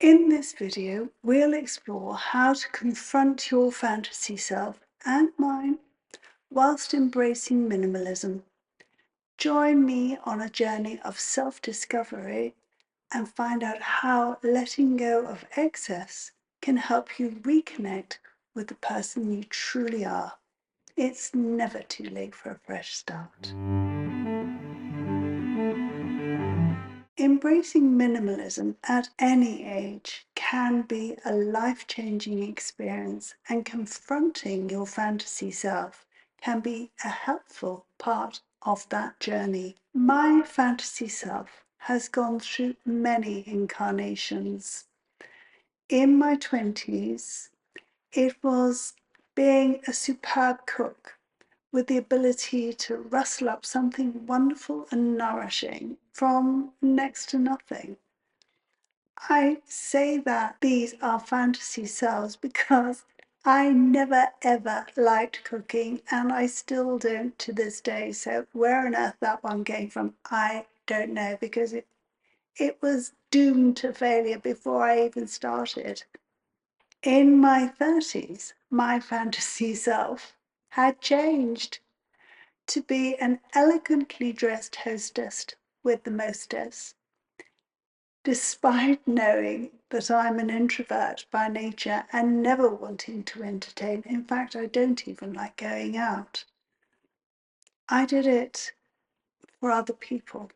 In this video, we'll explore how to confront your fantasy self and mine whilst embracing minimalism. Join me on a journey of self-discovery and find out how letting go of excess can help you reconnect with the person you truly are. It's never too late for a fresh start. Embracing minimalism at any age can be a life-changing experience, and confronting your fantasy self can be a helpful part of that journey. My fantasy self has gone through many incarnations. In my 20s, it was being a superb cook with the ability to rustle up something wonderful and nourishing from next to nothing. I say that these are fantasy selves because I never ever liked cooking, and I still don't to this day. So where on earth that one came from, I don't know, because it was doomed to failure before I even started. In my 30s, my fantasy self had changed to be an elegantly dressed hostess with the mostess. Despite knowing that I'm an introvert by nature and never wanting to entertain, in fact, I don't even like going out, I did it for other people,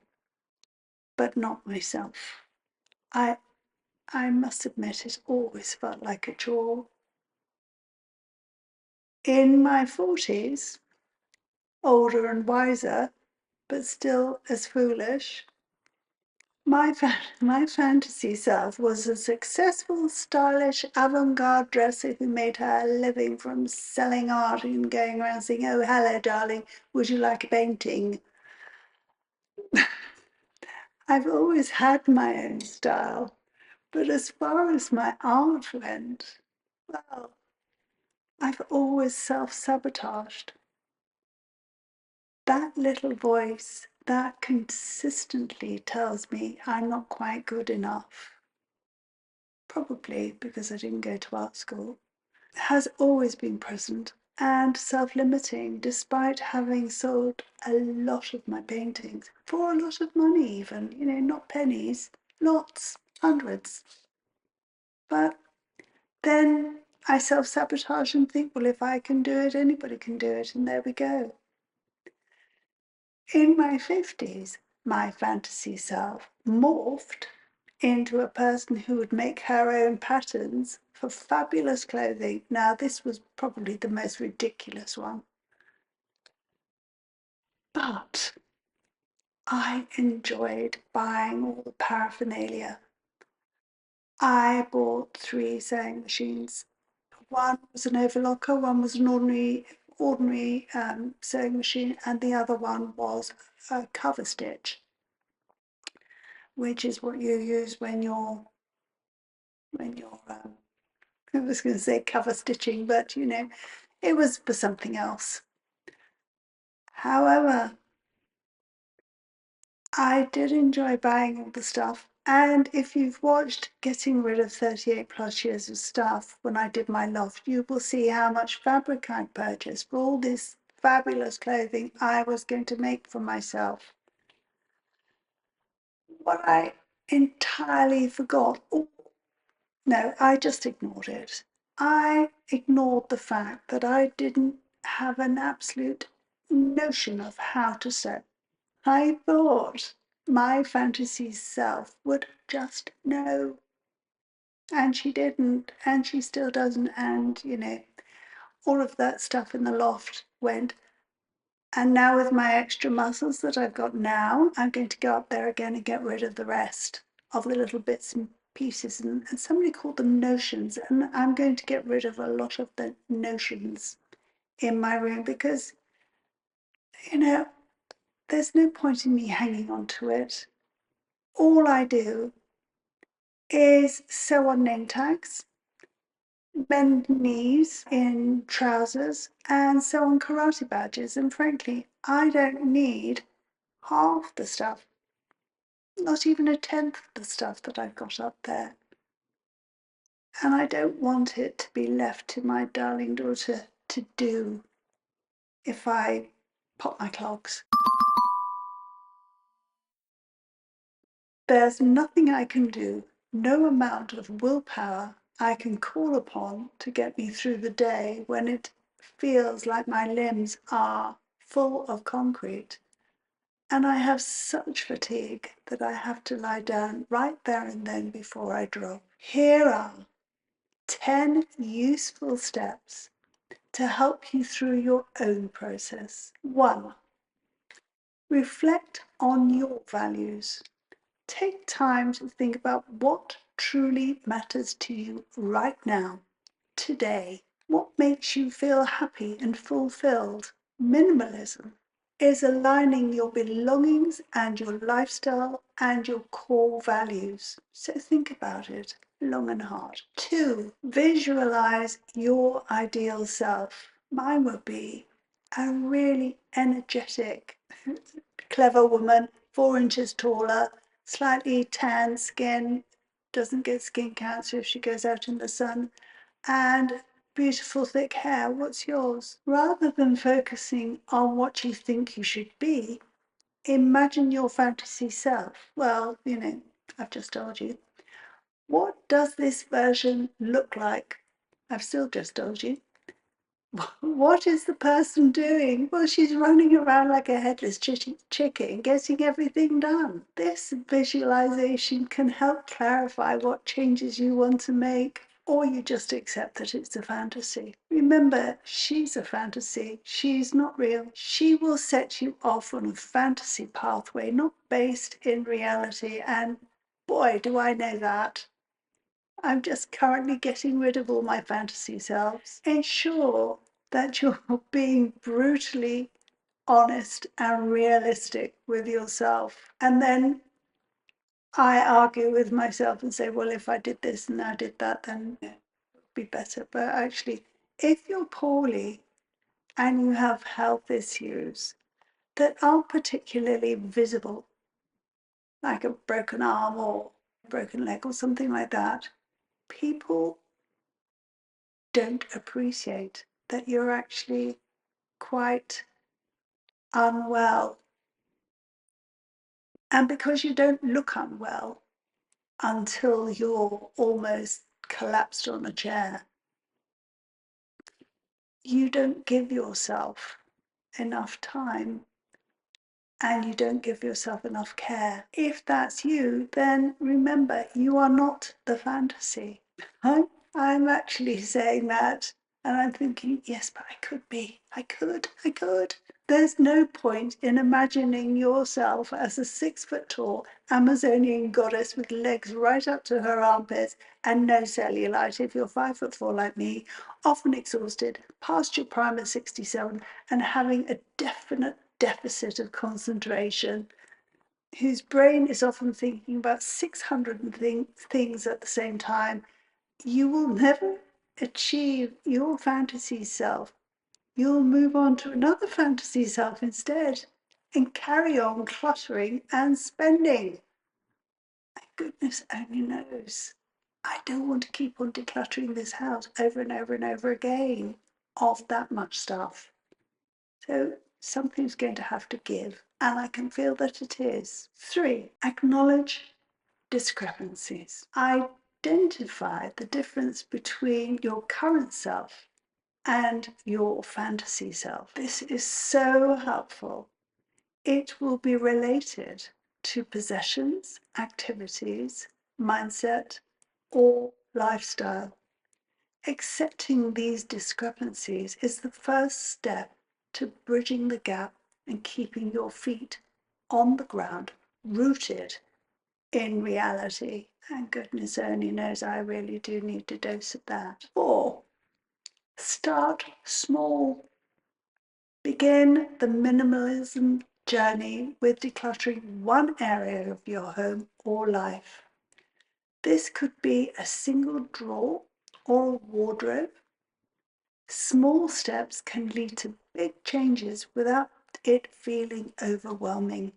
but not myself. I, I must admit, it always felt like a chore. In my 40s, older and wiser, but still as foolish, my fantasy self was a successful, stylish, avant-garde dresser who made her living from selling art and going around saying, "Oh, hello, darling, would you like a painting?" I've always had my own style, but as far as my art went, well, I've always self-sabotaged. That little voice that consistently tells me I'm not quite good enough, probably because I didn't go to art school, has always been present and self-limiting, despite having sold a lot of my paintings for a lot of money, even, not pennies, lots, hundreds. But then I self-sabotage and think, well, if I can do it, anybody can do it, and there we go. In my 50s, my fantasy self morphed into a person who would make her own patterns for fabulous clothing. Now, this was probably the most ridiculous one, but I enjoyed buying all the paraphernalia. I bought 3 sewing machines. One was an overlocker, one was an ordinary sewing machine, and the other one was a cover stitch, which is what you use when you're I was going to say cover stitching, but it was for something else. However, I did enjoy buying all the stuff. And if you've watched Getting Rid of 38 Plus Years of Stuff, when I did my loft, you will see how much fabric I'd purchased for all this fabulous clothing I was going to make for myself. What I entirely forgot, no, I just ignored it. I ignored the fact that I didn't have an absolute notion of how to sew. I thought my fantasy self would just know. And she didn't, and she still doesn't. And, all of that stuff in the loft went. And now, with my extra muscles that I've got now, I'm going to go up there again and get rid of the rest of the little bits and pieces. And somebody called them notions. And I'm going to get rid of a lot of the notions in my room because, there's no point in me hanging on to it. All I do is sew on name tags, bend knees in trousers, and sew on karate badges. And frankly, I don't need half the stuff, not even a tenth of the stuff that I've got up there. And I don't want it to be left to my darling daughter to do if I pop my clogs. There's nothing I can do, no amount of willpower I can call upon to get me through the day when it feels like my limbs are full of concrete and I have such fatigue that I have to lie down right there and then before I drop. Here are 10 useful steps to help you through your own process. 1. Reflect on your values. Take time to think about what truly matters to you right now, today. What makes you feel happy and fulfilled? Minimalism is aligning your belongings and your lifestyle and your core values. So think about it long and hard. 2, visualize your ideal self. Mine would be a really energetic, clever woman, 4 inches taller, slightly tan skin, doesn't get skin cancer if she goes out in the sun, and beautiful thick hair. What's yours? Rather than focusing on what you think you should be, imagine your fantasy self. Well, I've just told you. What does this version look like? I've still just told you. What is the person doing? Well, she's running around like a headless chicken, getting everything done. This visualization can help clarify what changes you want to make, or you just accept that it's a fantasy. Remember, she's a fantasy. She's not real. She will set you off on a fantasy pathway, not based in reality. And boy, do I know that. I'm just currently getting rid of all my fantasy selves. Ensure that you're being brutally honest and realistic with yourself. And then I argue with myself and say, well, if I did this and I did that, then it would be better. But actually, if you're poorly and you have health issues that aren't particularly visible, like a broken arm or broken leg or something like that, people don't appreciate that you're actually quite unwell. And because you don't look unwell until you're almost collapsed on a chair, you don't give yourself enough time and you don't give yourself enough care. If that's you, then remember, you are not the fantasy. I'm actually saying that and I'm thinking, yes, but I could be. I could. There's no point in imagining yourself as a 6 foot tall Amazonian goddess with legs right up to her armpits and no cellulite if you're 5'4" like me, often exhausted, past your prime at 67, and having a definite deficit of concentration, whose brain is often thinking about 600 things at the same time. You will never achieve your fantasy self. You'll move on to another fantasy self instead and carry on cluttering and spending. And goodness only knows. I don't want to keep on decluttering this house over and over and over again of that much stuff. So something's going to have to give, and I can feel that it is. 3, acknowledge discrepancies. Identify the difference between your current self and your fantasy self. This is so helpful. It will be related to possessions, activities, mindset, or lifestyle. Accepting these discrepancies is the first step to bridging the gap and keeping your feet on the ground, rooted in reality. And goodness only knows I really do need a dose of that. 4, start small. Begin the minimalism journey with decluttering one area of your home or life. This could be a single drawer or a wardrobe. Small steps can lead to big changes without it feeling overwhelming.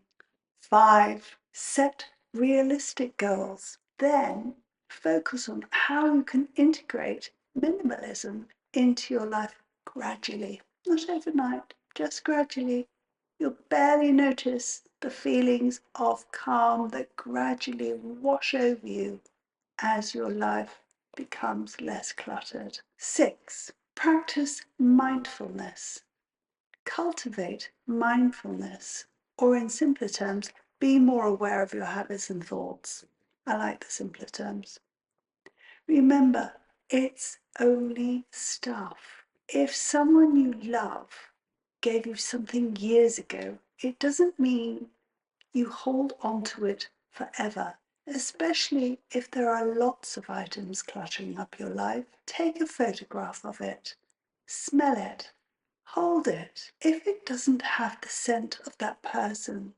5, set realistic goals. Then Focus on how you can integrate minimalism into your life gradually, not overnight, just gradually. You'll barely notice the feelings of calm that gradually wash over you as your life becomes less cluttered. 6. Practice mindfulness. Cultivate mindfulness, or in simpler terms, be more aware of your habits and thoughts. I like the simpler terms. Remember, it's only stuff. If someone you love gave you something years ago, it doesn't mean you hold on to it forever, especially if there are lots of items cluttering up your life. Take a photograph of it, smell it, hold it. If it doesn't have the scent of that person,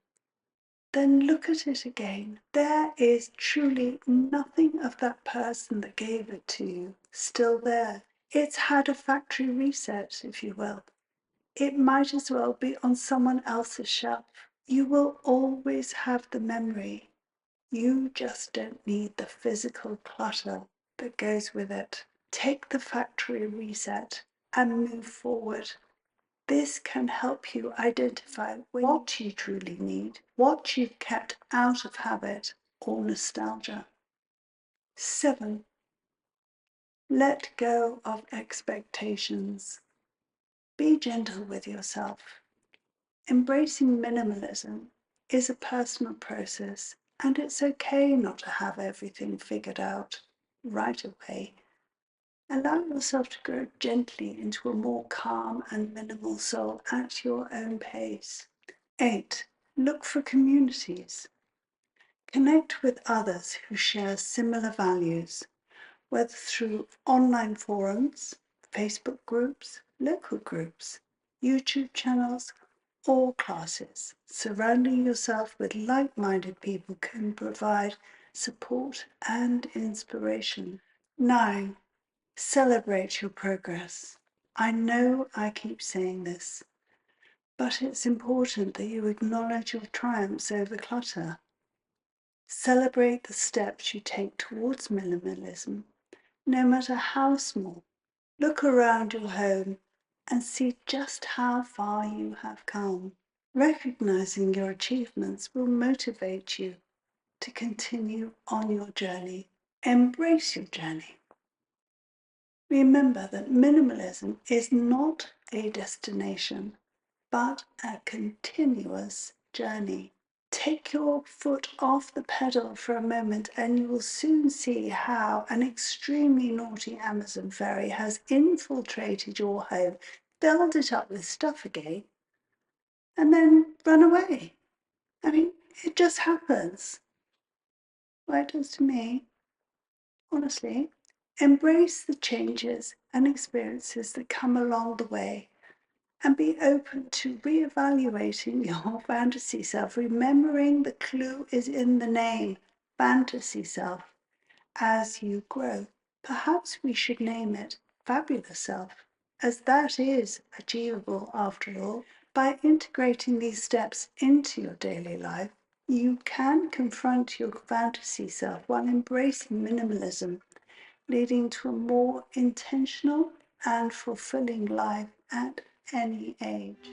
then look at it again. There is truly nothing of that person that gave it to you still there. It's had a factory reset, if you will. It might as well be on someone else's shelf. You will always have the memory. You just don't need the physical clutter that goes with it. Take the factory reset and move forward. This can help you identify what you truly need, what you've kept out of habit or nostalgia. 7. Let go of expectations. Be gentle with yourself. Embracing minimalism is a personal process, and it's okay not to have everything figured out right away. Allow yourself to grow gently into a more calm and minimal soul at your own pace. 8. Look for communities. Connect with others who share similar values, whether through online forums, Facebook groups, local groups, YouTube channels, or classes. Surrounding yourself with like-minded people can provide support and inspiration. 9. Celebrate your progress. I know I keep saying this, but it's important that you acknowledge your triumphs over clutter. Celebrate the steps you take towards minimalism, no matter how small. Look around your home and see just how far you have come. Recognizing your achievements will motivate you to continue on your journey. Embrace your journey. Remember that minimalism is not a destination, but a continuous journey. Take your foot off the pedal for a moment and you will soon see how an extremely naughty Amazon fairy has infiltrated your home, filled it up with stuff again, and then run away. I mean, it just happens. Well, it does to me, honestly. Embrace the changes and experiences that come along the way and be open to reevaluating your fantasy self, remembering the clue is in the name, fantasy self, as you grow. Perhaps we should name it fabulous self, as that is achievable after all. By integrating these steps into your daily life, you can confront your fantasy self while embracing minimalism, leading to a more intentional and fulfilling life at any age.